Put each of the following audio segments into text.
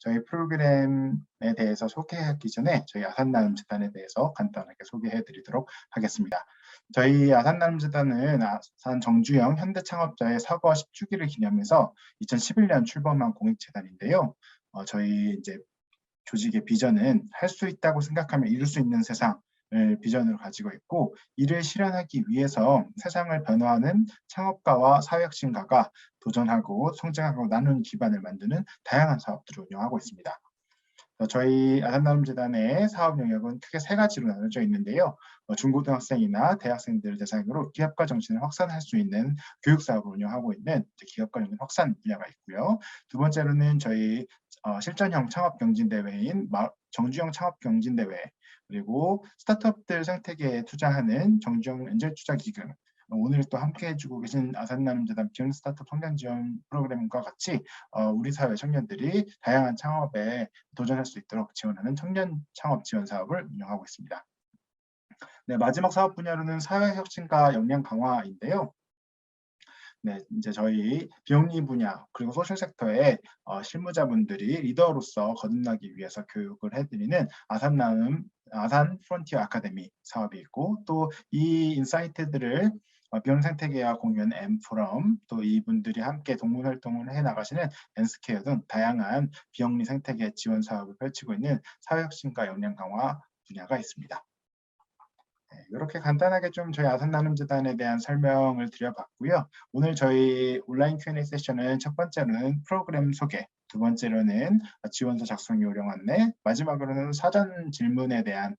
저희 프로그램에 대해서 소개하기 전에 저희 아산나눔재단에 대해서 간단하게 소개해 드리도록 하겠습니다. 저희 아산나눔재단은 아산 정주영 현대창업자의 서거 10주기를 기념해서 2011년 출범한 공익재단인데요. 저희 이제 조직의 비전은 할 수 있다고 생각하면 이룰 수 있는 세상을 비전으로 가지고 있고, 이를 실현하기 위해서 세상을 변화하는 창업가와 사회혁신가가 도전하고 성장하고 나누는 기반을 만드는 다양한 사업들을 운영하고 있습니다. 저희 아산나눔재단의 사업 영역은 크게 세 가지로 나눠져 있는데요. 중고등학생이나 대학생들을 대상으로 기업가 정신을 확산할 수 있는 교육 사업을 운영하고 있는 기업가 정신 확산 분야가 있고요. 두 번째로는 저희 실전형 창업 경진대회인 정주영 창업 경진대회, 그리고 스타트업들 생태계에 투자하는 정주영 엔젤 투자 기금, 오늘 또 함께 해주고 계신 아산나눔재단 비욘드 스타트업 성장 지원 프로그램과 같이 우리 사회 청년들이 다양한 창업에 도전할 수 있도록 지원하는 청년 창업 지원 사업을 운영하고 있습니다. 네, 마지막 사업 분야로는 사회혁신과 역량 강화인데요. 네, 이제 저희 비영리 분야 그리고 소셜 섹터의 실무자분들이 리더로서 거듭나기 위해서 교육을 해드리는 아산 프론티어 아카데미 사업이 있고, 또 이 인사이트들을 비영리 생태계와 공유하는 엠프롬, 또 이분들이 함께 동문 활동을 해 나가시는 엔스케어 등 다양한 비영리 생태계 지원 사업을 펼치고 있는 사회혁신과 역량 강화 분야가 있습니다. 네, 이렇게 간단하게 좀 저희 아산나눔재단에 대한 설명을 드려봤고요. 오늘 저희 온라인 Q&A 세션은 첫 번째로는 프로그램 소개, 두 번째로는 지원서 작성 요령 안내, 마지막으로는 사전 질문에 대한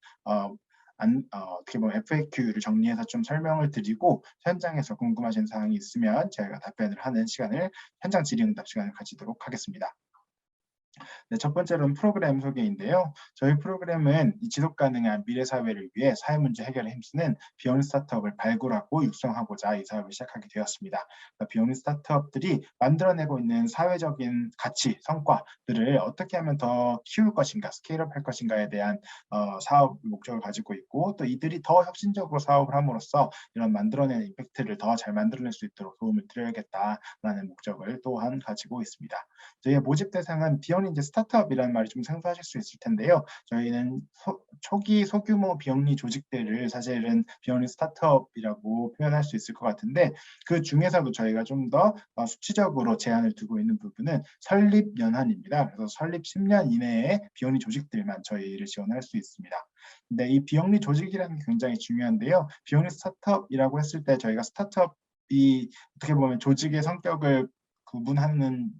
어떻게 보면 FAQ를 정리해서 좀 설명을 드리고, 현장에서 궁금하신 사항이 있으면 저희가 답변을 하는 시간을, 현장 질의응답 시간을 가지도록 하겠습니다. 네, 첫 번째로는 프로그램 소개인데요. 저희 프로그램은 이 지속 가능한 미래 사회를 위해 사회 문제 해결에 힘쓰는 비영리 스타트업을 발굴하고 육성하고자 이 사업을 시작하게 되었습니다. 비영리 스타트업들이 만들어내고 있는 사회적인 가치, 성과들을 어떻게 하면 더 키울 것인가, 스케일업 할 것인가에 대한 사업 목적을 가지고 있고, 또 이들이 더 혁신적으로 사업을 함으로써 이런 만들어내는 임팩트를 더 잘 만들어낼 수 있도록 도움을 드려야겠다라는 목적을 또한 가지고 있습니다. 저희의 모집 대상은 비영리 이제 스타트업이라는 말이 좀 생소하실 수 있을 텐데요. 저희는 초기 소규모 비영리 조직들을 사실은 비영리 스타트업이라고 표현할 수 있을 것 같은데, 그 중에서도 저희가 좀 더 수치적으로 제한을 두고 있는 부분은 설립 연한입니다. 그래서 설립 10년 이내의 비영리 조직들만 저희를 지원할 수 있습니다. 근데 이 비영리 조직이라는 게 굉장히 중요한데요. 비영리 스타트업이라고 했을 때 저희가 스타트업이 어떻게 보면 조직의 성격을 구분하는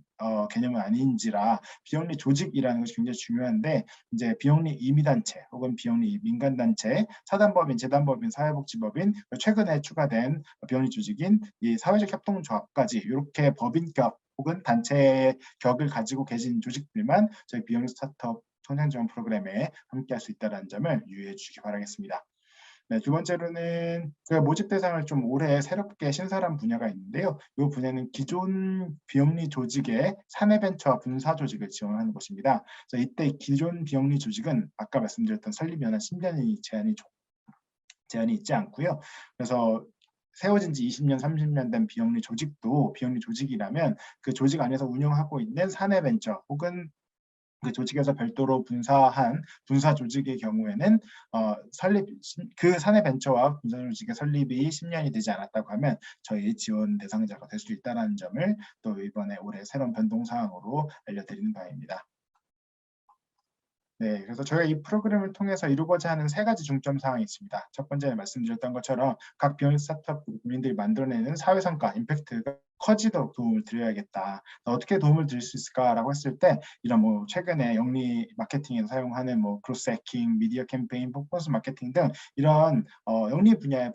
개념은 아닌지라 비영리 조직이라는 것이 굉장히 중요한데, 이제 비영리 임의단체 혹은 비영리 민간단체, 사단법인, 재단법인, 사회복지법인, 최근에 추가된 비영리 조직인 이 사회적 협동조합까지 이렇게 법인격 혹은 단체의 격을 가지고 계신 조직들만 저희 비영리 스타트업 성장지원 프로그램에 함께할 수 있다는 점을 유의해 주시기 바라겠습니다. 네, 두 번째로는 그 모집 대상을 좀 올해 새롭게 신설한 분야가 있는데요. 이 분야는 기존 비영리 조직의 사내벤처 분사 조직을 지원하는 것입니다. 그래서 이때 기존 비영리 조직은 아까 말씀드렸던 설립연한 10년이 제한이 있지 않고요. 그래서 세워진 지 20년, 30년 된 비영리 조직도 비영리 조직이라면 그 조직 안에서 운영하고 있는 사내벤처 혹은 그 조직에서 별도로 분사한 분사 조직의 경우에는 그 사내 벤처와 분사 조직의 설립이 10년이 되지 않았다고 하면 저희 지원 대상자가 될 수 있다는 점을 또 이번에 올해 새로운 변동 사항으로 알려드리는 바입니다. 네, 그래서 저희가 이 프로그램을 통해서 이루고자 하는 세 가지 중점 사항이 있습니다. 첫 번째 말씀드렸던 것처럼 각 비영리 스타트업 국민들이 만들어내는 사회 성과, 임팩트가 커지도록 도움을 드려야겠다. 어떻게 도움을 드릴 수 있을까라고 했을 때, 이런 뭐 최근에 영리 마케팅에서 사용하는 뭐 크로스 해킹, 미디어 캠페인, 퍼포먼스 마케팅 등 이런 영리 분야의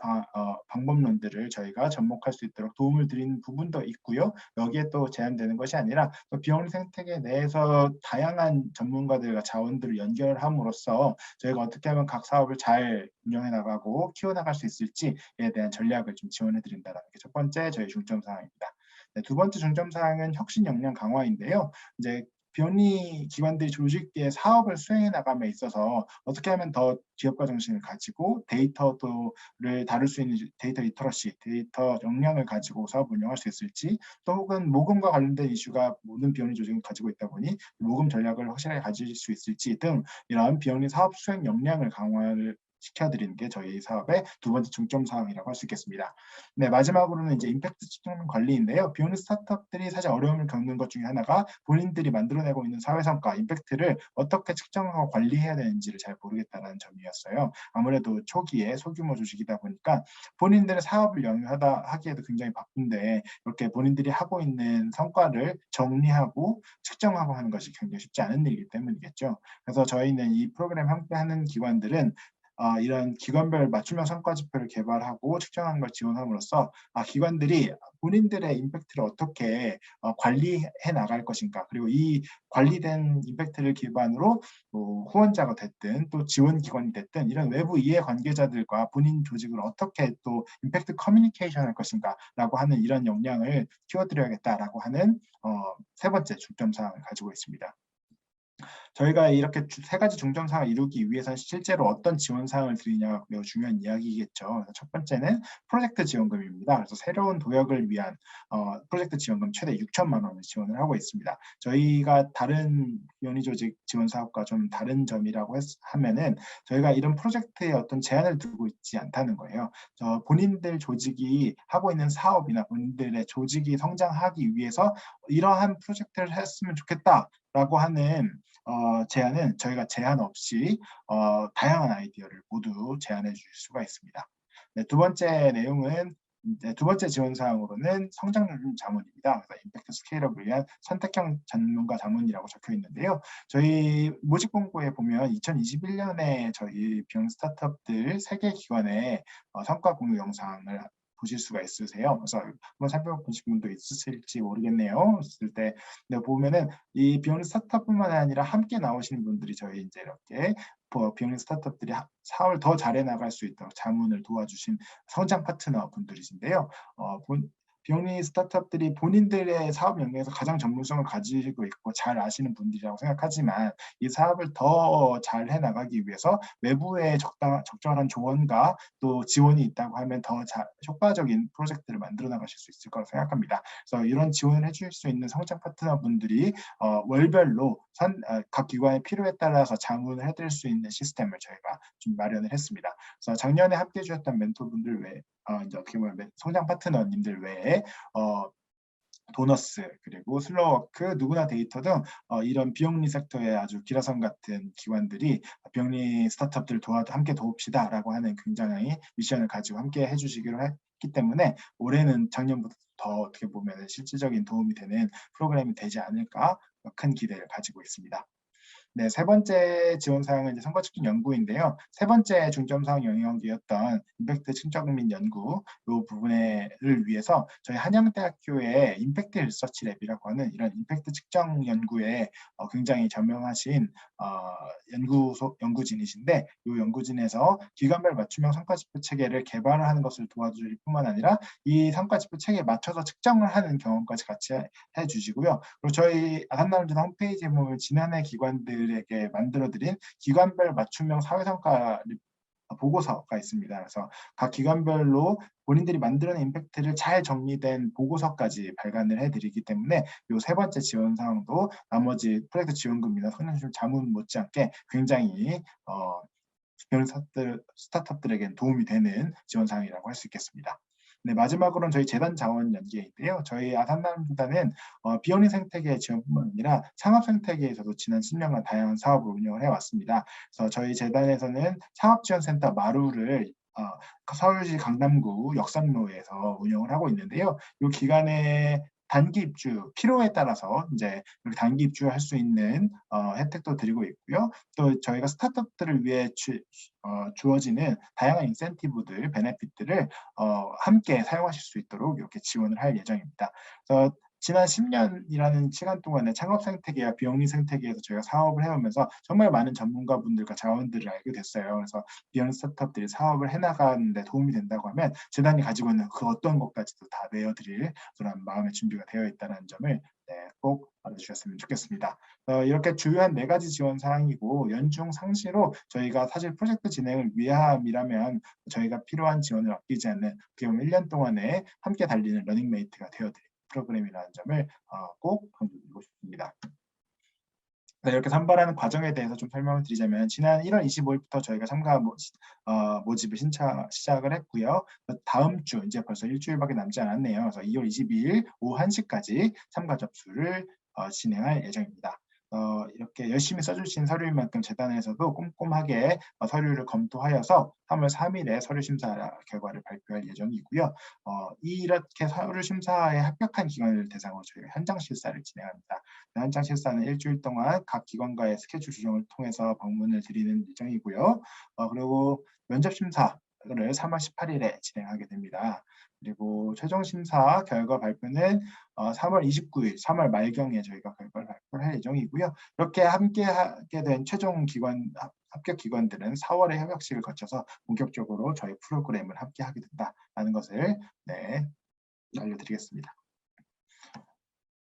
방법론들을 저희가 접목할 수 있도록 도움을 드리는 부분도 있고요. 여기에 또 제한되는 것이 아니라 또 비영리 생태계 내에서 다양한 전문가들과 자원들을 연결함으로써 저희가 어떻게 하면 각 사업을 잘 운영해 나가고 키워나갈 수 있을지에 대한 전략을 좀 지원해 드린다는 게 첫 번째 저희 중점 사항입니다. 네, 두 번째 중점 사항은 혁신 역량 강화인데요. 이제 비영리 기관들이 조직의 사업을 수행해 나감에 있어서 어떻게 하면 더 기업가 정신을 가지고 데이터를 다룰 수 있는 데이터 리터러시, 데이터 역량을 가지고 사업 운영할 수 있을지, 또 혹은 모금과 관련된 이슈가 모든 비영리 조직은 가지고 있다 보니 모금 전략을 확실하게 가질 수 있을지 등 이러한 비영리 사업 수행 역량을 강화를 시켜드리는 게 저희 사업의 두 번째 중점 사항이라고 할 수 있겠습니다. 네, 마지막으로는 이제 임팩트 측정 관리인데요. 비영리 스타트업들이 사실 어려움을 겪는 것 중에 하나가 본인들이 만들어내고 있는 사회 성과, 임팩트를 어떻게 측정하고 관리해야 되는지를 잘 모르겠다는 점이었어요. 아무래도 초기에 소규모 조직이다 보니까 본인들의 사업을 영위하다 하기에도 굉장히 바쁜데 이렇게 본인들이 하고 있는 성과를 정리하고 측정하고 하는 것이 굉장히 쉽지 않은 일이기 때문이겠죠. 그래서 저희는 이 프로그램 함께하는 기관들은 이런 기관별 맞춤형 성과 지표를 개발하고 측정하는 걸 지원함으로써 기관들이 본인들의 임팩트를 어떻게 관리해 나갈 것인가, 그리고 이 관리된 임팩트를 기반으로 후원자가 됐든 또 지원 기관이 됐든 이런 외부 이해 관계자들과 본인 조직을 어떻게 또 임팩트 커뮤니케이션 할 것인가라고 하는 이런 역량을 키워드려야겠다라고 하는 세 번째 중점 사항을 가지고 있습니다. 저희가 이렇게 세 가지 중점 사항을 이루기 위해서 실제로 어떤 지원 사항을 드리냐가 매우 중요한 이야기겠죠. 첫 번째는 프로젝트 지원금입니다. 그래서 새로운 도약을 위한 프로젝트 지원금 최대 6천만 원을 지원을 하고 있습니다. 저희가 다른 연희 조직 지원 사업과 좀 다른 점이라고 하면은 저희가 이런 프로젝트에 어떤 제한을 두고 있지 않다는 거예요. 본인들 조직이 하고 있는 사업이나 본인들의 조직이 성장하기 위해서 이러한 프로젝트를 했으면 좋겠다라고 하는 제안은 저희가 제한 없이 다양한 아이디어를 모두 제안해 줄 수가 있습니다. 네, 두 번째 내용은 두 번째 지원 사항으로는 성장 자문입니다. 그래서 임팩트 스케일업을 위한 선택형 전문가 자문이라고 적혀 있는데요. 저희 모집 공고에 보면 2021년에 저희 비영 스타트업들 3개 기관의 성과 공유 영상을 보실 수가 있으세요. 그래서 한번 살펴보신 분도 있으실지 모르겠네요. 있을 때 보면은 이 비영리 스타트업뿐만 아니라 함께 나오시는 분들이 저희 이제 이렇게 비영리 스타트업들이 사업을 더 잘해 나갈 수 있도록 자문을 도와주신 성장 파트너 분들이신데요. 비영리 스타트업들이 본인들의 사업 영역에서 가장 전문성을 가지고 있고 잘 아시는 분들이라고 생각하지만 이 사업을 더 잘 해나가기 위해서 외부의 적절한 조언과 또 지원이 있다고 하면 더 효과적인 프로젝트를 만들어 나가실 수 있을 거라고 생각합니다. 그래서 이런 지원을 해줄 수 있는 성장 파트너 분들이 월별로 각 기관의 필요에 따라서 자문을 해드릴 수 있는 시스템을 저희가 좀 마련을 했습니다. 그래서 작년에 함께 해주셨던 멘토분들 외에 이제 어떻게 보면 성장 파트너님들 외에 도너스 그리고 슬로워크, 누구나 데이터 등 이런 비영리 섹터의 아주 기라성 같은 기관들이 비영리 스타트업들을 함께 도웁시다라고 하는 굉장히 미션을 가지고 함께 해주시기로 했기 때문에 올해는 작년부터 더 어떻게 보면 실질적인 도움이 되는 프로그램이 되지 않을까 큰 기대를 가지고 있습니다. 네, 세 번째 지원 사항은 이제 성과 측정 연구인데요. 세 번째 중점 사항 영역이었던 임팩트 측정 및 연구 이 부분을 위해서 저희 한양대학교의 임팩트 리서치 랩이라고 하는 이런 임팩트 측정 연구에 굉장히 저명하신 연구진이신데 이 연구진에서 기관별 맞춤형 성과지표 체계를 개발을 하는 것을 도와줄 뿐만 아니라 이 성과지표 체계에 맞춰서 측정을 하는 경험까지 같이 해주시고요. 그리고 저희 아산나눔지단 홈페이지에 보면 지난해 기관들에게 만들어드린 기관별 맞춤형 사회성과 보고서가 있습니다. 그래서 각 기관별로 본인들이 만들어낸 임팩트를 잘 정리된 보고서까지 발간을 해드리기 때문에 이 세 번째 지원 사항도 나머지 프로젝트 지원금이나 성장지원 자문 못지않게 굉장히 스타트업들에겐 도움이 되는 지원 사항이라고 할 수 있겠습니다. 네, 마지막으로는 저희 재단 자원 연계인데요. 저희 아산나눔지단은 비영리 생태계 지원뿐만 아니라 창업 생태계에서도 지난 10년간 다양한 사업을 운영을 해왔습니다. 그래서 저희 재단에서는 창업지원센터 마루를 서울시 강남구 역삼로에서 운영을 하고 있는데요. 이 기간에 단기 입주 필요에 따라서 이제 단기 입주할 수 있는 혜택도 드리고 있고요. 또 저희가 스타트업들을 위해 주어지는 다양한 인센티브들, 베네핏들을 함께 사용하실 수 있도록 이렇게 지원을 할 예정입니다. 그래서 지난 10년이라는 시간 동안에 창업 생태계와 비영리 생태계에서 저희가 사업을 해오면서 정말 많은 전문가분들과 자원들을 알게 됐어요. 그래서 비영리 스타트업들이 사업을 해나가는 데 도움이 된다고 하면 재단이 가지고 있는 그 어떤 것까지도 다 내어드릴 그런 마음의 준비가 되어 있다는 점을 네, 꼭 알아주셨으면 좋겠습니다. 이렇게 주요한 4가지 지원 사항이고 연중 상시로 저희가 사실 프로젝트 진행을 위함이라면 저희가 필요한 지원을 아끼지 않는 어떻게 보면 1년 동안에 함께 달리는 러닝메이트가 되어드릴 프로그램이라는 점을 꼭 강조드리고 싶습니다. 네, 이렇게 선발하는 과정에 대해서 좀 설명을 드리자면 지난 1월 25일부터 저희가 참가 모집을 시작을 했고요. 다음 주 이제 벌써 일주일밖에 남지 않았네요. 그래서 2월 22일 오후 1시까지 참가 접수를 진행할 예정입니다. 이렇게 열심히 써주신 서류인 만큼 재단에서도 꼼꼼하게 서류를 검토하여서 3월 3일에 서류 심사 결과를 발표할 예정이고요. 이렇게 서류 심사에 합격한 기관을 대상으로 저희가 현장 실사를 진행합니다. 현장 실사는 일주일 동안 각 기관과의 스케줄 조정을 통해서 방문을 드리는 예정이고요. 그리고 면접 심사를 3월 18일에 진행하게 됩니다. 그리고 최종 심사 결과 발표는 3월 29일, 3월 말경에 저희가 결과를 발표할 예정이고요. 이렇게 함께 하게 된 최종 기관 합격 기관들은 4월에 협약식을 거쳐서 본격적으로 저희 프로그램을 함께 하게 된다는 것을 알려드리겠습니다.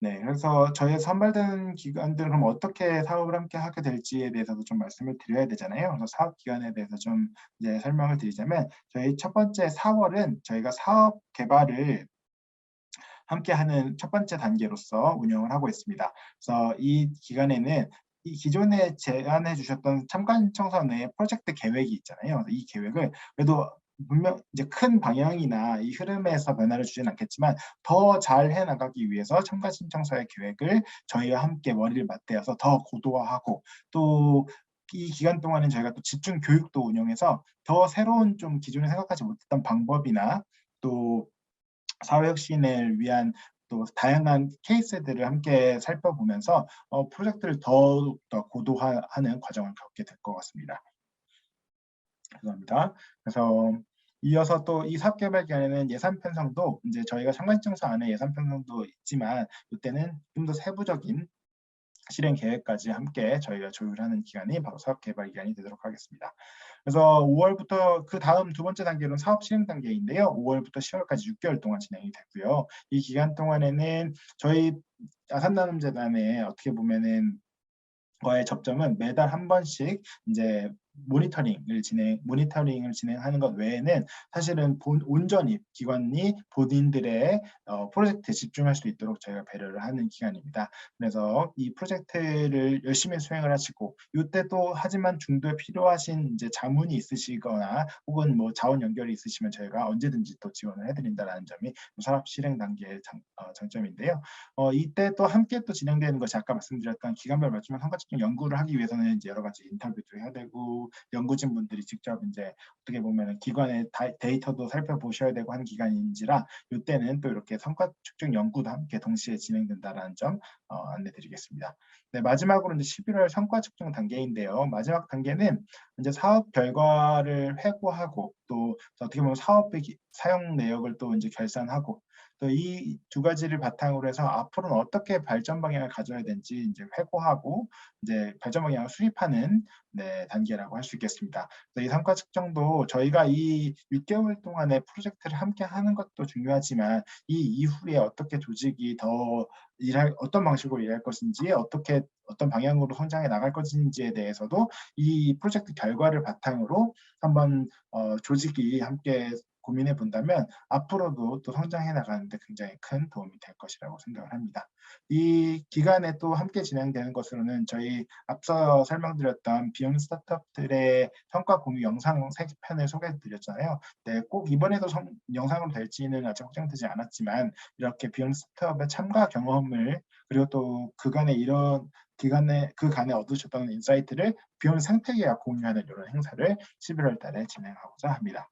네, 그래서 저희 선발된 기관들은 그럼 어떻게 사업을 함께 하게 될지에 대해서도 좀 말씀을 드려야 되잖아요. 그래서 사업 기간에 대해서 좀 이제 설명을 드리자면 저희 첫 번째 4월은 저희가 사업 개발을 함께 하는 첫 번째 단계로서 운영을 하고 있습니다. 그래서 이 기간에는 이 기존에 제안해 주셨던 참가 신청서의 프로젝트 계획이 있잖아요. 이 계획을 그래도 분명 이제 큰 방향이나 이 흐름에서 변화를 주지는 않겠지만 더 잘 해나가기 위해서 참가 신청서의 계획을 저희와 함께 머리를 맞대어서 더 고도화하고 또 이 기간 동안은 저희가 또 집중 교육도 운영해서 더 새로운 좀 기존에 생각하지 못했던 방법이나 또 사회혁신을 위한 또 다양한 케이스들을 함께 살펴보면서 프로젝트를 더욱더 고도화하는 과정을 겪게 될 것 같습니다. 죄송합니다. 그래서 이어서 또 이 사업개발 기간에는 예산 편성도 이제 저희가 상관청서 안에 예산 편성도 있지만 이때는 좀 더 세부적인 실행 계획까지 함께 저희가 조율하는 기간이 바로 사업 개발 기간이 되도록 하겠습니다. 그래서 5월부터 그 다음 두 번째 단계로는 사업 실행 단계인데요. 5월부터 10월까지 6개월 동안 진행이 되고요. 이 기간 동안에는 저희 아산나눔재단에 어떻게 보면은 거의 접점은 매달 한 번씩 이제 모니터링을 진행하는 것 외에는 사실은 온전히 기관이 본인들의 프로젝트에 집중할 수 있도록 저희가 배려를 하는 기간입니다. 그래서 이 프로젝트를 열심히 수행을 하시고 이때 또 하지만 중도에 필요하신 이제 자문이 있으시거나 혹은 뭐 자원 연결이 있으시면 저희가 언제든지 또 지원을 해드린다는 점이 사업 실행 단계의 장점인데요. 이때 또 함께 또 진행되는 것이 아까 말씀드렸던 기간별 맞춤형 성과측정 연구를 하기 위해서는 이제 여러 가지 인터뷰도 해야 되고 연구진 분들이 직접 이제 어떻게 보면 기관의 데이터도 살펴보셔야 되고 하는 기간인지라 이때는 또 이렇게 성과 측정 연구도 함께 동시에 진행된다는 점 안내드리겠습니다. 네, 마지막으로 이제 11월 성과 측정 단계인데요. 마지막 단계는 이제 사업 결과를 회고하고 또 어떻게 보면 사업의 사용 내역을 또 이제 결산하고 또 이 두 가지를 바탕으로 해서 앞으로는 어떻게 발전 방향을 가져야 되는지 이제 회고하고 이제 발전 방향을 수립하는 단계라고 할 수 있겠습니다. 이 성과 측정도 저희가 이 6개월 동안의 프로젝트를 함께 하는 것도 중요하지만 이 이후에 어떻게 조직이 더 어떤 방식으로 일할 것인지 어떤 방향으로 성장해 나갈 것인지에 대해서도 이 프로젝트 결과를 바탕으로 한번 조직이 함께 고민해 본다면 앞으로도 또 성장해 나가는데 굉장히 큰 도움이 될 것이라고 생각을 합니다. 이 기간에 또 함께 진행되는 것으로는 저희 앞서 설명드렸던 비용 스타트업들의 성과 공유 영상 3편을 소개해 드렸잖아요. 네, 꼭 이번에도 영상으로 될지는 아직 확정되지 않았지만 이렇게 비용 스타트업의 참가 경험을 그리고 또 그간에 얻으셨던 인사이트를 비용 생태계와 공유하는 이런 행사를 11월 달에 진행하고자 합니다.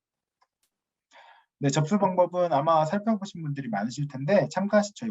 네, 접수 방법은 아마 살펴보신 분들이 많으실 텐데 저희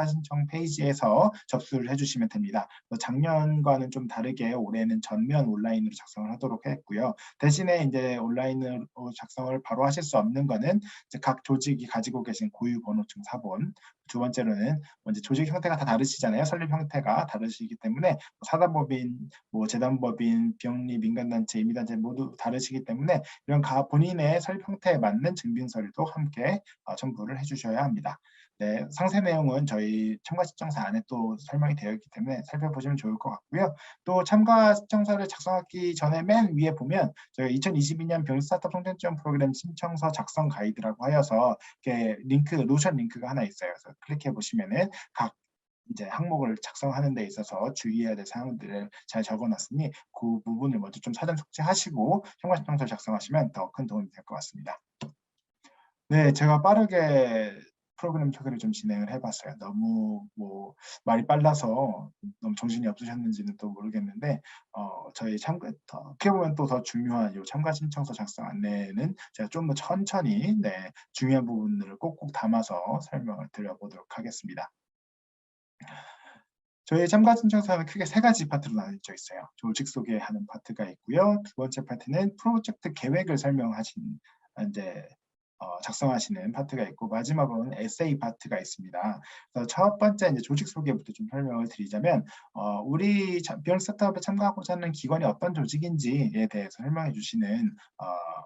신청 페이지에서 접수를 해주시면 됩니다. 작년과는 좀 다르게 올해는 전면 온라인으로 작성을 하도록 했고요. 대신에 이제 온라인으로 작성을 바로 하실 수 없는 거는 이제 각 조직이 가지고 계신 고유 번호증 사본 두 번째로는 먼저 조직 형태가 다 다르시잖아요. 설립 형태가 다르시기 때문에 사단법인, 재단법인, 비영리, 민간단체, 임의단체 모두 다르시기 때문에 이런 본인의 설립 형태에 맞는 증빙 서류도 함께 첨부를 해주셔야 합니다. 네, 상세 내용은 저희 참가 신청서 안에 또 설명이 되어 있기 때문에 살펴보시면 좋을 것 같고요. 또 참가 신청서를 작성하기 전에 맨 위에 보면 저희 2022년 병 스타트업 성장 지원 프로그램 신청서 작성 가이드라고 하여서 이렇게 노션 링크가 하나 있어요. 그래서 클릭해 보시면은 각 이제 항목을 작성하는 데 있어서 주의해야 될 사항들을 잘 적어놨으니 그 부분을 먼저 좀 사전 숙지하시고 참가 신청서 작성하시면 더 큰 도움이 될 것 같습니다. 네, 제가 빠르게 프로그램 소개를 좀 진행을 해봤어요. 너무 말이 빨라서 너무 정신이 없으셨는지는 또 모르겠는데 저희 어떻게 보면 또 더 중요한 이 참가 신청서 작성 안내는 제가 좀 더 천천히 중요한 부분들을 꼭꼭 담아서 설명을 드려보도록 하겠습니다. 저희 참가 신청서는 크게 세 가지 파트로 나눠져 있어요. 조직 소개하는 파트가 있고요. 두 번째 파트는 프로젝트 계획을 설명하신 작성하시는 파트가 있고 마지막으로는 에세이 파트가 있습니다. 그래서 첫 번째 조직 소개부터 좀 설명을 드리자면 우리 비영 스타트업에 참가하고자 하는 기관이 어떤 조직인지에 대해서 설명해 주시는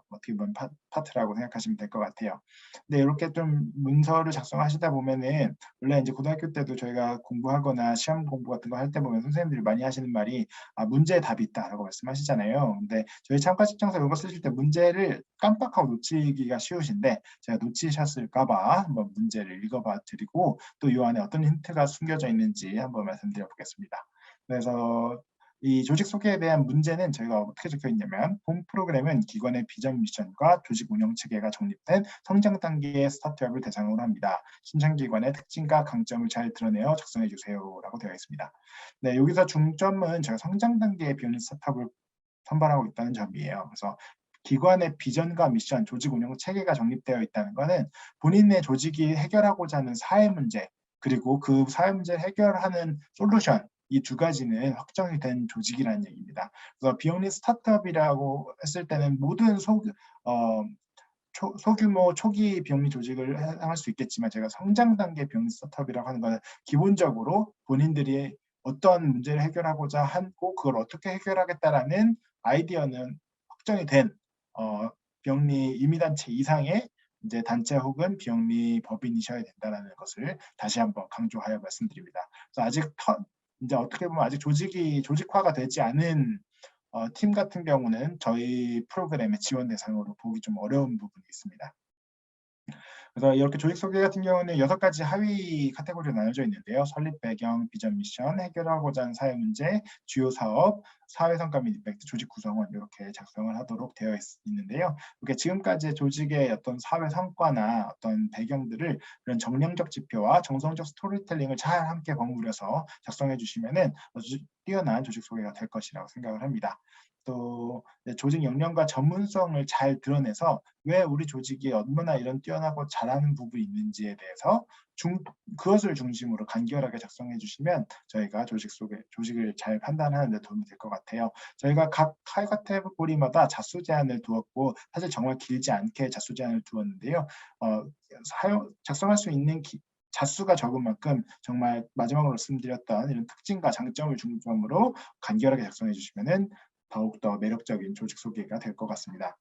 어떻게 보면 파트라고 생각하시면 될 것 같아요. 근데 이렇게 좀 문서를 작성하시다 보면은 원래 이제 고등학교 때도 저희가 공부하거나 시험 공부 같은 거 할 때 보면 선생님들이 많이 하시는 말이 문제에 답이 있다라고 말씀하시잖아요. 근데 저희 참가 신청서 이거 쓰실 때 문제를 깜빡하고 놓치기가 쉬우신데 제가 놓치셨을까봐 한번 문제를 읽어봐 드리고 또 이 안에 어떤 힌트가 숨겨져 있는지 한번 말씀드려 보겠습니다. 그래서 이 조직 소개에 대한 문제는 저희가 어떻게 적혀 있냐면 본 프로그램은 기관의 비전 미션과 조직 운영 체계가 정립된 성장 단계의 스타트업을 대상으로 합니다. 신청기관의 특징과 강점을 잘 드러내어 작성해 주세요 라고 되어 있습니다. 네, 여기서 중점은 제가 성장 단계의 비전 스타트업을 선발하고 있다는 점이에요. 그래서 기관의 비전과 미션, 조직 운영 체계가 정립되어 있다는 것은 본인의 조직이 해결하고자 하는 사회 문제, 그리고 그 사회 문제를 해결하는 솔루션, 이 두 가지는 확정이 된 조직이라는 얘기입니다. 그래서 비영리 스타트업이라고 했을 때는 모든 소규모 초기 비영리 조직을 해당할 수 있겠지만 제가 성장 단계 비영리 스타트업이라고 하는 것은 기본적으로 본인들이 어떤 문제를 해결하고자 하고 그걸 어떻게 해결하겠다라는 아이디어는 확정이 된 비영리 임의단체 이상의 이제 단체 혹은 비영리 법인이셔야 된다는 것을 다시 한번 강조하여 말씀드립니다. 그래서 아직 이제 어떻게 보면 아직 조직화가 되지 않은 팀 같은 경우는 저희 프로그램의 지원 대상으로 보기 좀 어려운 부분이 있습니다. 그래서 이렇게 조직 소개 같은 경우는 6가지 하위 카테고리로 나눠져 있는데요. 설립 배경, 비전 미션, 해결하고자 하는 사회 문제, 주요 사업, 사회 성과 및 이펙트, 조직 구성원 이렇게 작성을 하도록 되어 있는데요. 이렇게 지금까지 조직의 어떤 사회 성과나 어떤 배경들을 그런 정량적 지표와 정성적 스토리텔링을 잘 함께 버무려서 작성해 주시면은 아주 뛰어난 조직 소개가 될 것이라고 생각을 합니다. 또 조직 역량과 전문성을 잘 드러내서 왜 우리 조직이 얼마나 이런 뛰어나고 잘하는 부분이 있는지에 대해서 그것을 중심으로 간결하게 작성해 주시면 저희가 조직을 잘 판단하는 데 도움이 될 것 같아요. 저희가 각 카테고리마다 자수 제한을 두었고 사실 정말 길지 않게 자수 제한을 두었는데요. 작성할 수 있는 자수가 적은 만큼 정말 마지막으로 말씀드렸던 이런 특징과 장점을 중점으로 간결하게 작성해 주시면은 더욱더 매력적인 조직 소개가 될 것 같습니다.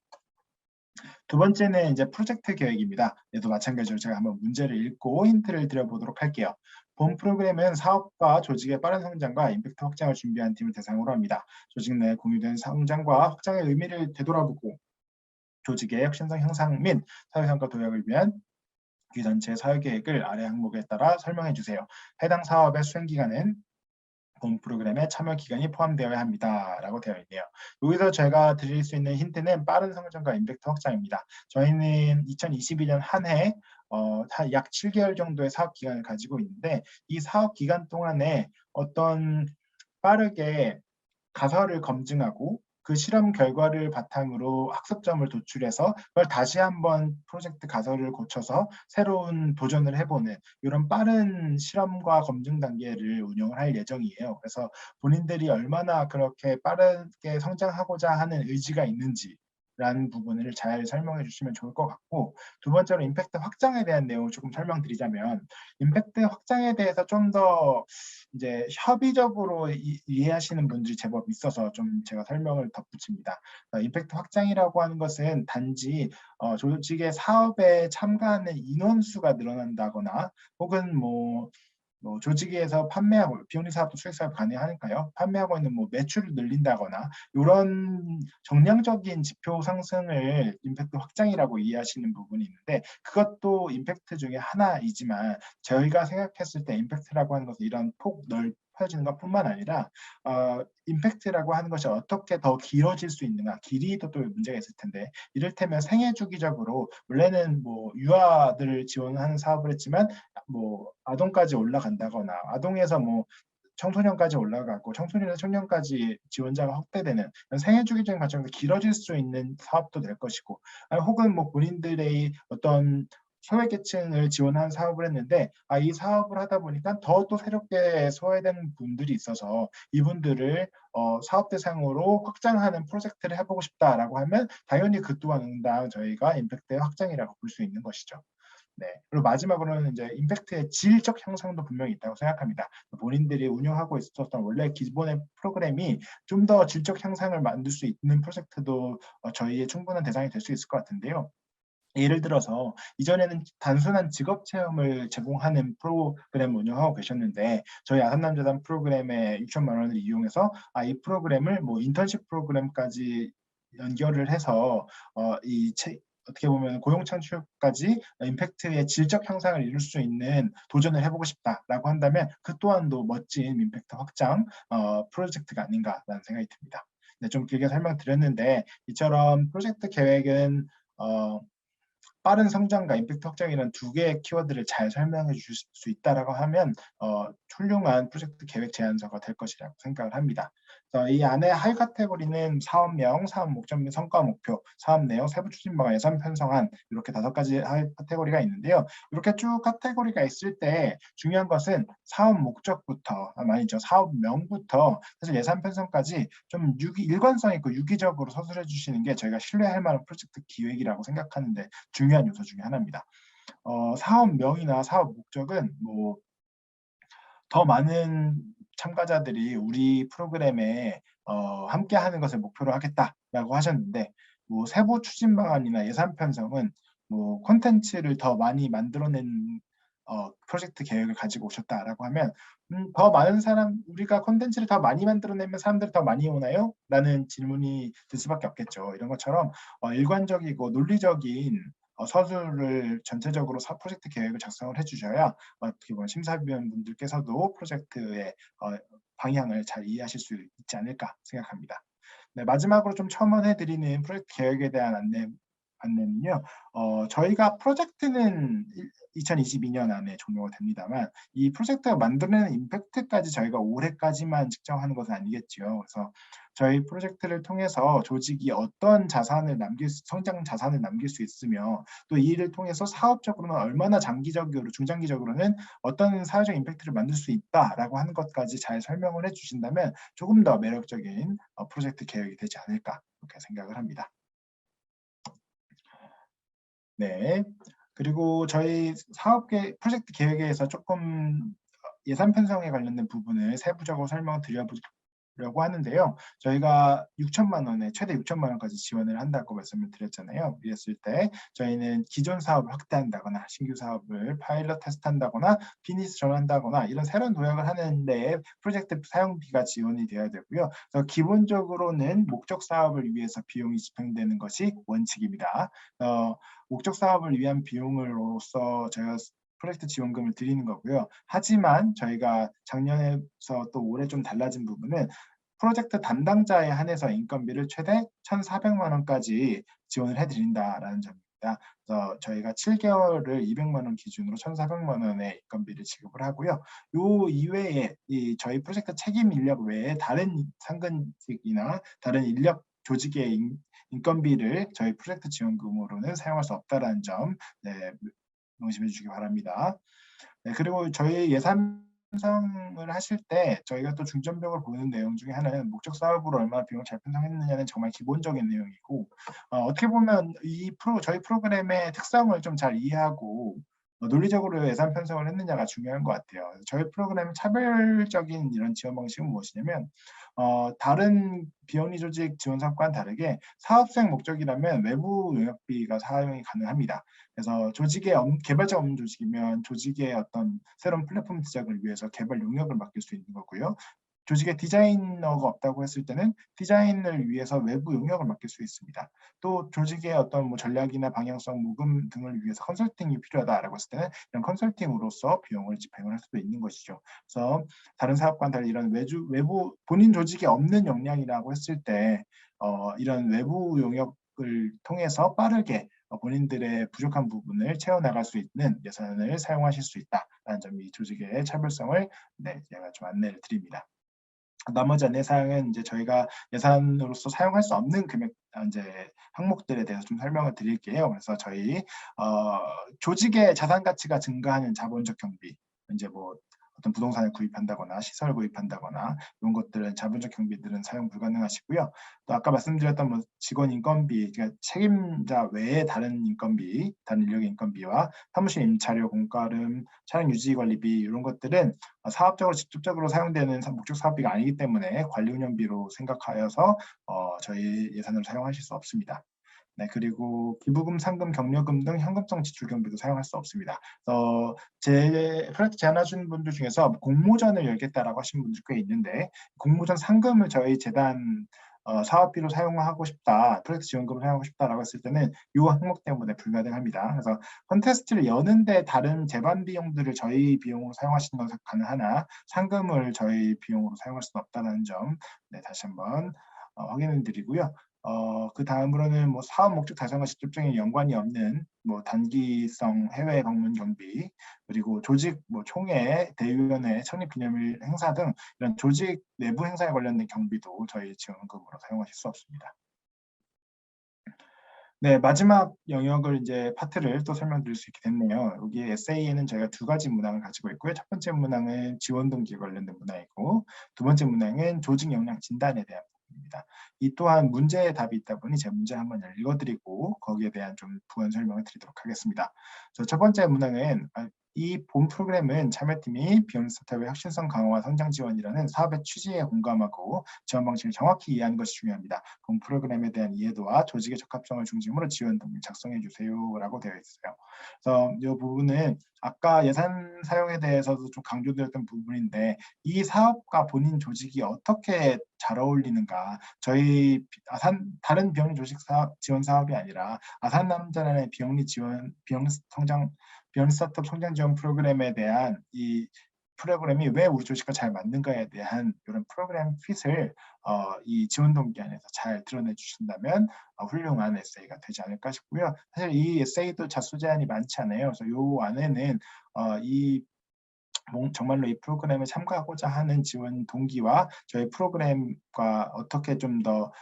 두 번째는 이제 프로젝트 계획입니다. 얘도 마찬가지로 제가 한번 문제를 읽고 힌트를 드려보도록 할게요. 본 프로그램은 사업과 조직의 빠른 성장과 임팩트 확장을 준비한 팀을 대상으로 합니다. 조직 내 공유된 성장과 확장의 의미를 되돌아보고 조직의 혁신성 향상 및 사회성과 도약을 위한 기 전체 사회계획을 아래 항목에 따라 설명해 주세요. 해당 사업의 수행기간은 본 프로그램에 참여 기간이 포함되어야 합니다. 라고 되어 있네요. 여기서 제가 드릴 수 있는 힌트는 빠른 성장과 임팩트 확장입니다. 저희는 2022년 한 해 약 7개월 정도의 사업 기간을 가지고 있는데 이 사업 기간 동안에 어떤 빠르게 가설을 검증하고 그 실험 결과를 바탕으로 학습점을 도출해서 그걸 다시 한번 프로젝트 가설을 고쳐서 새로운 도전을 해보는 이런 빠른 실험과 검증 단계를 운영을 할 예정이에요. 그래서 본인들이 얼마나 그렇게 빠르게 성장하고자 하는 의지가 있는지 라는 부분을 잘 설명해 주시면 좋을 것 같고, 두 번째로 임팩트 확장에 대한 내용을 조금 설명드리자면, 임팩트 확장에 대해서 좀 더 이제 협의적으로 이해하시는 분들이 제법 있어서 좀 제가 설명을 덧붙입니다. 임팩트 확장이라고 하는 것은 단지 조직의 사업에 참가하는 인원수가 늘어난다거나, 혹은 조직에서 판매하고, 비영리 사업도 수익 사업 가능하니까요. 판매하고 있는 매출을 늘린다거나 이런 정량적인 지표 상승을 임팩트 확장이라고 이해하시는 부분이 있는데, 그것도 임팩트 중에 하나이지만 저희가 생각했을 때 임팩트라고 하는 것은 이런 폭 넓혀지는 것뿐만 아니라 임팩트라고 하는 것이 어떻게 더 길어질 수 있는가, 길이도 또 문제가 있을 텐데, 이를테면 생애 주기적으로 원래는 유아들을 지원하는 사업을 했지만 아동까지 올라간다거나, 아동에서 청소년까지 올라가고, 청소년에서 청년까지 지원자가 확대되는 생애 주기적인 과정에서 길어질 수 있는 사업도 될 것이고, 혹은 본인들의 어떤 소외계층을 지원하는 사업을 했는데, 이 사업을 하다 보니까 더 또 새롭게 소외되는 분들이 있어서 이분들을 사업 대상으로 확장하는 프로젝트를 해보고 싶다라고 하면, 당연히 그 또한 응당 저희가 임팩트의 확장이라고 볼 수 있는 것이죠. 네. 그리고 마지막으로는 이제 임팩트의 질적 향상도 분명히 있다고 생각합니다. 본인들이 운영하고 있었던 원래 기본의 프로그램이 좀 더 질적 향상을 만들 수 있는 프로젝트도 저희의 충분한 대상이 될 수 있을 것 같은데요. 예를 들어서 이전에는 단순한 직업 체험을 제공하는 프로그램을 운영하고 계셨는데, 저희 아산남재단 프로그램에 6천만 원을 이용해서 이 프로그램을 인턴십 프로그램까지 연결을 해서 어떻게 보면 고용 창출까지 임팩트의 질적 향상을 이룰 수 있는 도전을 해보고 싶다라고 한다면, 그 또한도 멋진 임팩트 확장 프로젝트가 아닌가라는 생각이 듭니다. 네, 좀 길게 설명드렸는데, 이처럼 프로젝트 계획은 빠른 성장과 임팩트 확장이라는 두 개의 키워드를 잘 설명해 주실 수 있다라고 하면 훌륭한 프로젝트 계획 제안서가 될 것이라고 생각을 합니다. 그래서 이 안에 하위 카테고리는 사업명, 사업 목적 및 성과 목표, 사업 내용, 세부 추진 방안, 예산 편성안, 이렇게 5가지 하위 카테고리가 있는데요. 이렇게 쭉 카테고리가 있을 때 중요한 것은 사업 목적부터, 아니죠, 사업명부터 사실 예산 편성까지 좀 일관성 있고 유기적으로 서술해 주시는 게 저희가 신뢰할 만한 프로젝트 기획이라고 생각하는데 중요한 요소 중에 하나입니다. 사업명이나 사업 목적은 더 많은 참가자들이 우리 프로그램에 함께하는 것을 목표로 하겠다라고 하셨는데, 세부 추진 방안이나 예산 편성은 콘텐츠를 더 많이 만들어낸 프로젝트 계획을 가지고 오셨다라고 하면, 더 많은 우리가 콘텐츠를 더 많이 만들어내면 사람들이 더 많이 오나요? 라는 질문이 들 수밖에 없겠죠. 이런 것처럼 일관적이고 논리적인 서술을 전체적으로 프로젝트 계획을 작성을 해주셔야 어떻게 보면 심사위원분들께서도 프로젝트의 방향을 잘 이해하실 수 있지 않을까 생각합니다. 네, 마지막으로 좀 첨언해드리는 프로젝트 계획에 대한 안내는요. 저희가 프로젝트는 2022년 안에 종료가 됩니다만, 이 프로젝트가 만들어내는 임팩트까지 저희가 올해까지만 측정하는 것은 아니겠죠. 그래서 저희 프로젝트를 통해서 조직이 어떤 성장 자산을 남길 수 있으며, 또 이 일을 통해서 사업적으로는 얼마나 장기적으로, 중장기적으로는 어떤 사회적 임팩트를 만들 수 있다라고 하는 것까지 잘 설명을 해주신다면 조금 더 매력적인 프로젝트 계획이 되지 않을까, 그렇게 생각을 합니다. 네. 그리고 저희 프로젝트 계획에서 조금 예산 편성에 관련된 부분을 세부적으로 설명드려보려고 하는데요. 저희가 6천만 원에 최대 6천만 원까지 지원을 한다고 말씀을 드렸잖아요. 이랬을 때 저희는 기존 사업을 확대한다거나, 신규 사업을 파일럿 테스트한다거나, 비즈니스 전환한다거나, 이런 새로운 도약을 하는 데 프로젝트 사용비가 지원이 되어야 되고요. 그래서 기본적으로는 목적 사업을 위해서 비용이 집행되는 것이 원칙입니다. 목적 사업을 위한 비용으로서 저희가 프로젝트 지원금을 드리는 거고요. 하지만 저희가 작년에서 또 올해 좀 달라진 부분은 프로젝트 담당자에 한해서 인건비를 최대 1,400만 원까지 지원을 해드린다라는 점입니다. 그래서 저희가 7개월을 200만 원 기준으로 1,400만 원의 인건비를 지급을 하고요. 요 이외에 저희 프로젝트 책임 인력 외에 다른 상근직이나 다른 인력 조직의 인건비를 저희 프로젝트 지원금으로는 사용할 수 없다는 점, 네, 명심해 주시기 바랍니다. 네, 그리고 저희 예산 편성을 하실 때 저희가 또 중점적으로 보는 내용 중에 하나는 목적 사업으로 얼마나 비용을 잘 편성했느냐는 정말 기본적인 내용이고, 어떻게 보면 저희 프로그램의 특성을 좀 잘 이해하고 논리적으로 예산 편성을 했느냐가 중요한 것 같아요. 저희 프로그램 차별적인 이런 지원 방식은 무엇이냐면, 다른 비영리 조직 지원 사업과는 다르게 사업 수행 목적이라면 외부 용역비가 사용이 가능합니다. 그래서 개발자 없는 조직이면 조직의 어떤 새로운 플랫폼 제작을 위해서 개발 용역을 맡길 수 있는 거고요. 조직에 디자이너가 없다고 했을 때는 디자인을 위해서 외부 용역을 맡길 수 있습니다. 또 조직의 어떤 뭐 전략이나 방향성, 모금 등을 위해서 컨설팅이 필요하다라고 했을 때는 이런 컨설팅으로서 비용을 집행을 할 수도 있는 것이죠. 그래서 다른 사업과는 달리 이런 외부 본인 조직에 없는 역량이라고 했을 때 이런 외부 용역을 통해서 빠르게 본인들의 부족한 부분을 채워나갈 수 있는 예산을 사용하실 수 있다라는 점이 조직의 차별성을 제가 좀 안내를 드립니다. 나머지 안내 사항은 이제 저희가 예산으로서 사용할 수 없는 금액 이제 항목들에 대해서 좀 설명을 드릴게요. 그래서 저희 조직의 자산 가치가 증가하는 자본적 경비, 이제 뭐 어떤 부동산을 구입한다거나 시설 구입한다거나 이런 것들은 자본적 경비들은 사용 불가능하시고요. 또 아까 말씀드렸던 뭐 직원 인건비, 그러니까 책임자 외에 다른 인건비, 다른 인력의 인건비와 사무실 임차료, 공과금, 차량 유지 관리비 이런 것들은 사업적으로 직접적으로 사용되는 목적 사업비가 아니기 때문에 관리 운영비로 생각하여서 저희 예산을 사용하실 수 없습니다. 네, 그리고 기부금, 상금, 격려금 등 현금성 지출 경비도 사용할 수 없습니다. 제 프로젝트 제안하신 분들 중에서 공모전을 열겠다라고 하신 분들 꽤 있는데, 공모전 상금을 저희 재단 사업비로 사용하고 싶다, 프로젝트 지원금을 사용하고 싶다라고 했을 때는 이 항목 때문에 불가능합니다. 그래서 컨테스트를 여는데 다른 재반 비용들을 저희 비용으로 사용하시는 건 가능하나 상금을 저희 비용으로 사용할 수는 없다는 점 다시 한번 확인을 드리고요. 그 다음으로는 뭐 사업 목적 달성과 직접적인 연관이 없는 뭐 단기성 해외 방문 경비, 그리고 조직 뭐 총회, 대의원회, 창립 기념일 행사 등 이런 조직 내부 행사에 관련된 경비도 저희 지원금으로 사용하실 수 없습니다. 네, 마지막 영역을 이제 파트를 또 설명드릴 수 있게 됐네요. 여기 에세이에는 저희가 두 가지 문항을 가지고 있고요. 첫 번째 문항은 지원 동기 관련된 문항이고, 두 번째 문항은 조직 역량 진단에 대한 부분입니다. 이 또한 문제의 답이 있다 보니 제 문제 한번 읽어드리고 거기에 대한 좀 부연 설명을 드리도록 하겠습니다. 첫 번째 문항은 이 본 프로그램은 참여팀이 비영 스타트업의 혁신성 강화와 성장 지원이라는 사업의 취지에 공감하고 지원 방식을 정확히 이해하는 것이 중요합니다. 본 프로그램에 대한 이해도와 조직의 적합성을 중심으로 지원 동기 작성해 주세요라고 되어 있어요. 그래서 이 부분은 아까 예산 사용에 대해서도 좀 강조드렸던 부분인데, 이 사업과 본인 조직이 어떻게 잘 어울리는가. 저희 다른 비영리 조직 사업, 지원 사업이 아니라 아산남자라는 비영리 스타트업 성장 지원 프로그램에 대한 이 프로그램이 왜 우리 조직과 잘 맞는가에 대한 이런 프로그램 핏을 이 지원 동기 안에서 잘 드러내 주신다면 훌륭한 에세이가 되지 않을까 싶고요. 사실 이 에세이도 자수 제한이 많지 않아요. 그래서 이 안에는 정말로 이 프로그램에 참가하고자 하는 지원 동기와 저희 프로그램과 어떻게 좀 더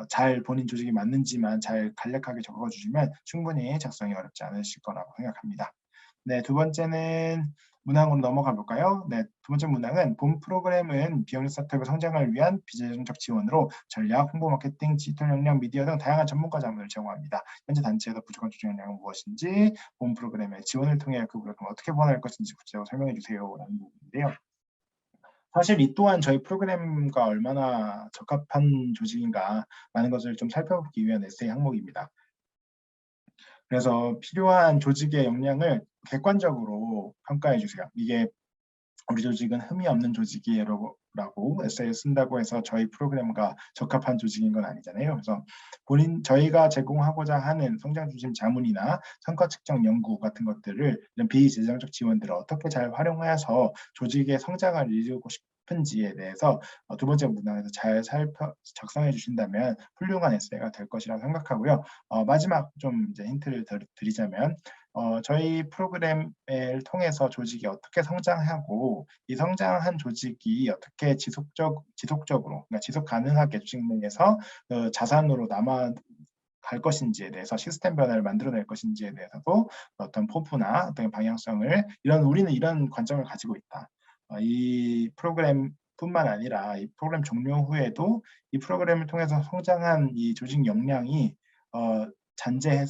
잘 본인 조직이 맞는지만 잘 간략하게 적어주시면 충분히 작성이 어렵지 않으실 거라고 생각합니다. 네, 두 번째는 문항으로 넘어가 볼까요? 네, 두 번째 문항은 본 프로그램은 비영리 스타트업의 성장을 위한 비재정적 지원으로 전략, 홍보 마케팅, 디지털 역량, 미디어 등 다양한 전문가 자문을 제공합니다. 현재 단체에서 부족한 조직 역량은 무엇인지, 본 프로그램의 지원을 통해 그 부족함을 어떻게 보완할 것인지 구체적으로 설명해 주세요라는 부분인데요. 사실 이 또한 저희 프로그램과 얼마나 적합한 조직인가 많은 것을 좀 살펴보기 위한 에세이 항목입니다. 그래서 필요한 조직의 역량을 객관적으로 평가해 주세요. 이게 우리 조직은 흠이 없는 조직이라고 에세이를 쓴다고 해서 저희 프로그램과 적합한 조직인 건 아니잖아요. 그래서 저희가 제공하고자 하는 성장 중심 자문이나 성과 측정 연구 같은 것들을 이런 비재정적 지원들을 어떻게 잘 활용해서 조직의 성장을 이루고 싶은지에 대해서 두 번째 문항에서 잘 작성해 주신다면 훌륭한 에세이가 될 것이라고 생각하고요. 마지막 좀 이제 힌트를 드리자면 저희 프로그램을 통해서 조직이 어떻게 성장하고 이 성장한 조직이 어떻게 지속적으로 그러니까 지속 가능하게 조직 내에서 자산으로 남아 갈 것인지에 대해서 시스템 변화를 만들어낼 것인지에 대해서도 어떤 포부나 어떤 방향성을 우리는 이런 관점을 가지고 있다. 이 프로그램뿐만 아니라 이 프로그램 종료 후에도 이 프로그램을 통해서 성장한 이 조직 역량이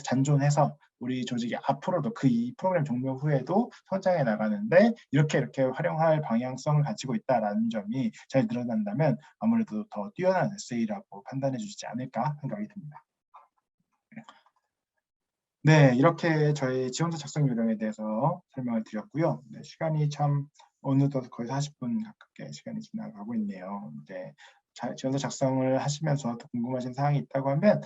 잔존해서 우리 조직이 앞으로도 이 프로그램 종료 후에도 성장해 나가는데 이렇게 활용할 방향성을 가지고 있다라는 점이 잘 드러난다면 아무래도 더 뛰어난 에세이라고 판단해 주시지 않을까 생각이 듭니다. 네, 이렇게 저희 지원서 작성 요령에 대해서 설명을 드렸고요. 네, 시간이 참 어느덧 거의 40분 가깝게 시간이 지나가고 있네요. 이제 지원서 작성을 하시면서 더 궁금하신 사항이 있다고 하면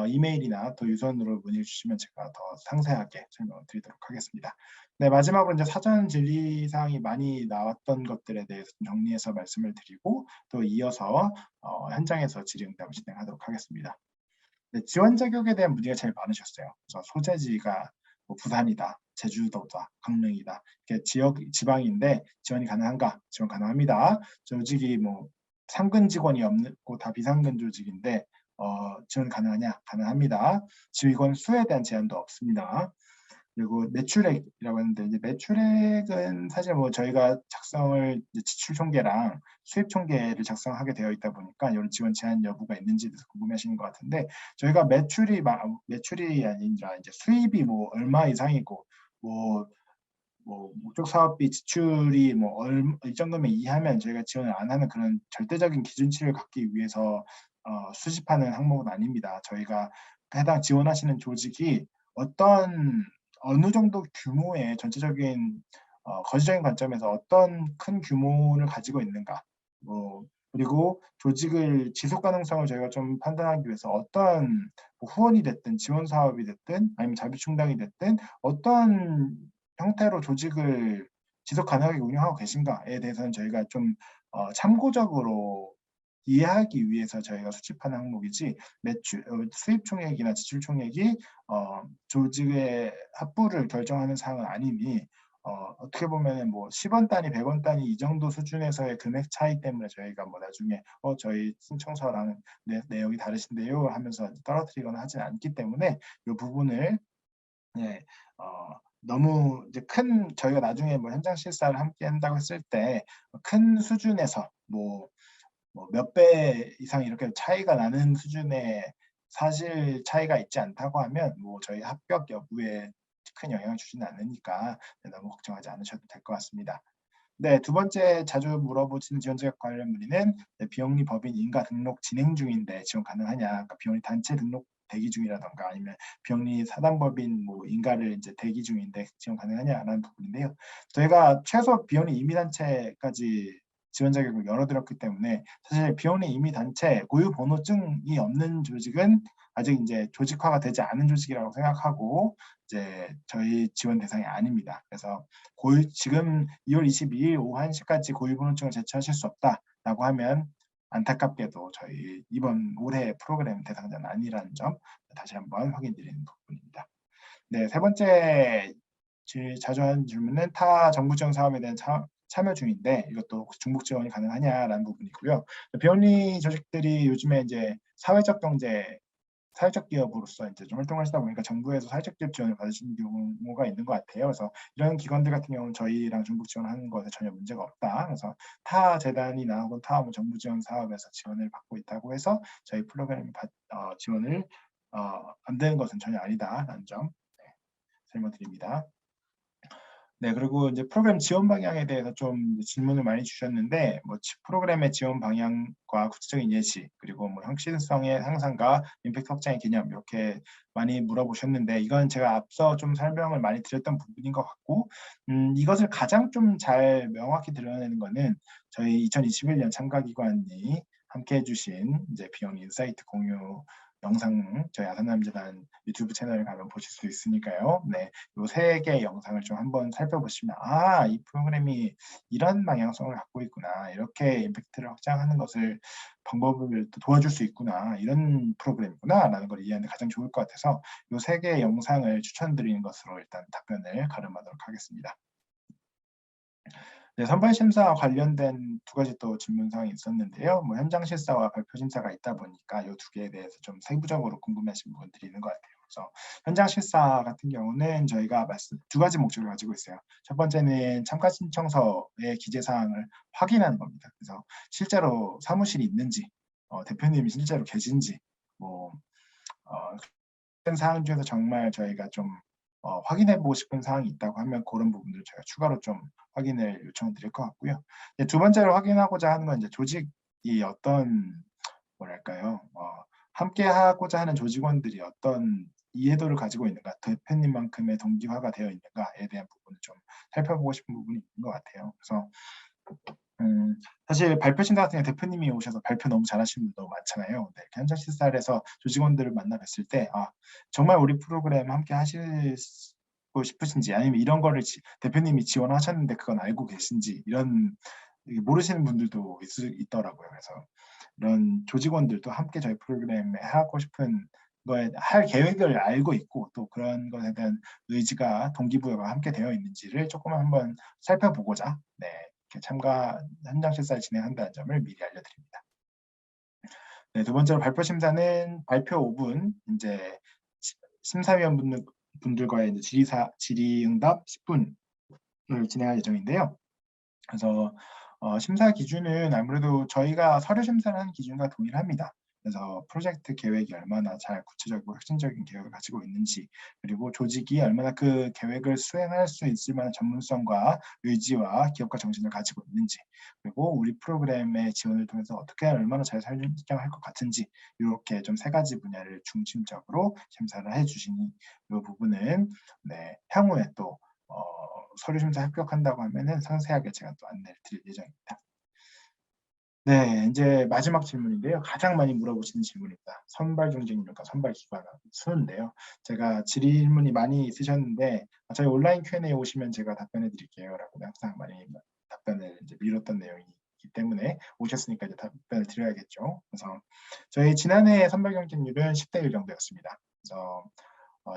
이메일이나 또 유선으로 문의 주시면 제가 더 상세하게 설명을 드리도록 하겠습니다. 네, 마지막으로 이제 사전 질의 사항이 많이 나왔던 것들에 대해서 좀 정리해서 말씀을 드리고 또 이어서 현장에서 질의응답을 진행하도록 하겠습니다. 네, 지원 자격에 대한 문의가 제일 많으셨어요. 그래서 소재지가 뭐 부산이다, 제주도다, 강릉이다. 이렇게 지방인데 지원이 가능한가? 지원 가능합니다. 조직이 뭐 상근 직원이 없고 다 비상근 조직인데 지원 가능하냐? 가능합니다. 지휘권 수에 대한 제한도 없습니다. 그리고 매출액이라고 했는데 이제 매출액은 사실 뭐 저희가 작성을 지출 총계랑 수입 총계를 작성하게 되어 있다 보니까 이런 지원 제한 여부가 있는지 대해서 궁금해하시는 것 같은데 저희가 매출이 아니라 이제 수입이 뭐 얼마 이상이고 뭐 목적 사업비 지출이 뭐 일정 금액 이하면 저희가 지원을 안 하는 그런 절대적인 기준치를 갖기 위해서 수집하는 항목은 아닙니다. 저희가 해당 지원하시는 조직이 어느 정도 규모의 전체적인 거시적인 관점에서 어떤 큰 규모를 가지고 있는가 그리고 조직을 지속 가능성을 저희가 좀 판단하기 위해서 어떤 후원이 됐든 지원 사업이 됐든 아니면 자비충당이 됐든 어떤 형태로 조직을 지속 가능하게 운영하고 계신가에 대해서는 저희가 좀 참고적으로 이해하기 위해서 저희가 수집하는 항목이지 수입 총액이나 지출 총액이 조직의 합부를 결정하는 사항은 아니니 어떻게 보면 뭐 10원 단위, 100원 단위 이 정도 수준에서의 금액 차이 때문에 저희가 뭐 나중에 저희 신청서랑 내용이 다르신데요 하면서 떨어뜨리거나 하진 않기 때문에 이 부분을 너무 이제 저희가 나중에 뭐 현장 실사를 함께 한다고 했을 때 큰 수준에서 몇 배 이상 이렇게 차이가 나는 수준의 사실 차이가 있지 않다고 하면 저희 합격 여부에 큰 영향을 주지는 않으니까 너무 걱정하지 않으셔도 될 것 같습니다. 네, 두 번째 자주 물어보시는 지원 자격 관련 문의는 비영리 법인 인가 등록 진행 중인데 지원 가능하냐? 그러니까 비영리 단체 등록 대기 중이라던가 아니면 비영리 사단법인 인가를 이제 대기 중인데 지원 가능하냐라는 부분인데요. 저희가 최소 비영리 임의단체까지 지원 자격을 열어드렸기 때문에 사실 비영리 임의단체 고유 번호증이 없는 조직은 아직 이제 조직화가 되지 않은 조직이라고 생각하고 이제 저희 지원 대상이 아닙니다. 그래서 지금 2월 22일 오후 1시까지 고유 번호증을 제출하실 수 없다라고 하면 안타깝게도 저희 이번 올해 프로그램 대상자는 아니라는 점 다시 한번 확인드리는 부분입니다. 네, 세 번째 자주 하는 질문은 타 정부 지원 사업에 대한 참여 중인데 이것도 중복 지원이 가능하냐라는 부분이고요. 비영리 조직들이 요즘에 이제 사회적 기업으로서 이제 좀 활동하시다 보니까 정부에서 사회적 기업 지원을 받으시는 경우가 있는 것 같아요. 그래서 이런 기관들 같은 경우는 저희랑 중복 지원하는 것에 전혀 문제가 없다. 그래서 타 재단이나 혹은 타 정부 지원 사업에서 지원을 받고 있다고 해서 저희 프로그램 지원을 안 되는 것은 전혀 아니다라는 점 설명드립니다. 네, 그리고 이제 프로그램 지원 방향에 대해서 좀 질문을 많이 주셨는데, 프로그램의 지원 방향과 구체적인 예시, 그리고 혁신성의 향상과 임팩트 확장의 개념 이렇게 많이 물어보셨는데, 이건 제가 앞서 좀 설명을 많이 드렸던 부분인 것 같고, 이것을 가장 좀 잘 명확히 드러내는 거는 저희 2021년 참가기관이 함께 해주신 이제 비영리 인사이트 공유 영상 저희 아산남재단 유튜브 채널에 가면 보실 수 있으니까요. 네, 요 3개의 영상을 좀 한번 살펴보시면 이 프로그램이 이런 방향성을 갖고 있구나. 이렇게 임팩트를 확장하는 방법을 도와줄 수 있구나. 이런 프로그램이구나. 라는 걸 이해하는 데 가장 좋을 것 같아서 요 3개의 영상을 추천드리는 것으로 일단 답변을 가름하도록 하겠습니다. 네, 선발 심사와 관련된 2가지 또 질문 사항이 있었는데요. 현장 실사와 발표 심사가 있다 보니까 이 2개에 대해서 좀 세부적으로 궁금하신 부분들이 있는 것 같아요. 그래서 현장 실사 같은 경우는 저희가 두 가지 목적을 가지고 있어요. 첫 번째는 참가 신청서의 기재 사항을 확인하는 겁니다. 그래서 실제로 사무실이 있는지, 대표님이 실제로 계신지, 뭐 그런 사항 중에서 정말 저희가 좀 확인해 보고 싶은 사항이 있다고 하면 그런 부분들을 저희가 추가로 좀 확인을 요청을 드릴 것 같고요. 두 번째로 확인하고자 하는 건 이제 조직이 어떤 뭐랄까요? 함께 하고자 하는 조직원들이 어떤 이해도를 가지고 있는가, 대표님만큼의 동기화가 되어 있는가에 대한 부분을 좀 살펴보고 싶은 부분이 있는 것 같아요. 그래서 사실 발표 심사 같은 경우 대표님이 오셔서 발표 너무 잘하시는 분도 많잖아요. 네, 현장 실사에서 조직원들을 만나 뵀을 때 정말 우리 프로그램 함께 하시고 싶으신지, 아니면 이런 거를 대표님이 지원하셨는데 그건 알고 계신지, 이런 모르시는 분들도 있더라고요. 그래서 이런 조직원들도 함께 저희 프로그램에 하고 싶은 거에 할 계획을 알고 있고, 또 그런 것에 대한 의지가, 동기부여가 함께 되어 있는지를 조금 한번 살펴보고자 이렇게 참가 현장 실사를 진행한다는 점을 미리 알려드립니다. 두 번째로 발표 심사는 발표 5분, 이제 심사위원 분들과의 이제 질의응답 10분을 진행할 예정인데요. 그래서 심사 기준은 아무래도 저희가 서류 심사를 하는 기준과 동일합니다. 그래서 프로젝트 계획이 얼마나 잘 구체적이고 혁신적인 계획을 가지고 있는지, 그리고 조직이 얼마나 그 계획을 수행할 수 있을 만한 전문성과 의지와 기업가 정신을 가지고 있는지, 그리고 우리 프로그램의 지원을 통해서 어떻게 얼마나 잘 설정할 것 같은지, 이렇게 좀 세 가지 분야를 중심적으로 심사를 해주시니, 이 부분은 향후에 또 서류 심사 합격한다고 하면은 상세하게 제가 또 안내를 드릴 예정입니다. 네, 이제 마지막 질문인데요. 가장 많이 물어보시는 질문입니다. 선발 경쟁률과 선발 기관 수인데요. 제가 질문이 많이 있으셨는데 저희 온라인 Q&A 오시면 제가 답변해 드릴게요라고 항상 많이 답변을 이제 미뤘던 내용이기 때문에 오셨으니까 이제 답변을 드려야겠죠. 그래서 저희 지난해 선발 경쟁률은 10대 1 정도였습니다. 그래서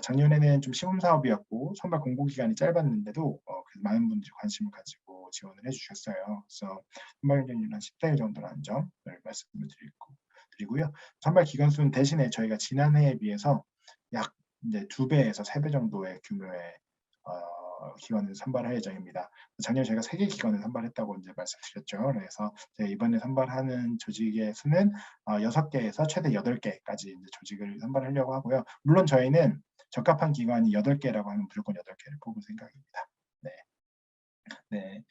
작년에는 좀 시범 사업이었고 선발 공고 기간이 짧았는데도 많은 분들이 관심을 가지고 지원을 해주셨어요. 그래서 선발 경쟁률은 한 10대 1 정도라는 점을 말씀을 드리고요. 선발 기관 수는 대신에 저희가 지난해에 비해서 약 이제 2배에서 3배 정도의 규모의 기관을 선발할 예정입니다. 작년에 저희가 3개 기관을 선발했다고 이제 말씀드렸죠. 그래서 이번에 선발하는 조직의 수는 6개에서 최대 8개까지 이제 조직을 선발하려고 하고요. 물론 저희는 적합한 기관이 8개라고 하면 무조건 8개를 뽑을 생각입니다. 네.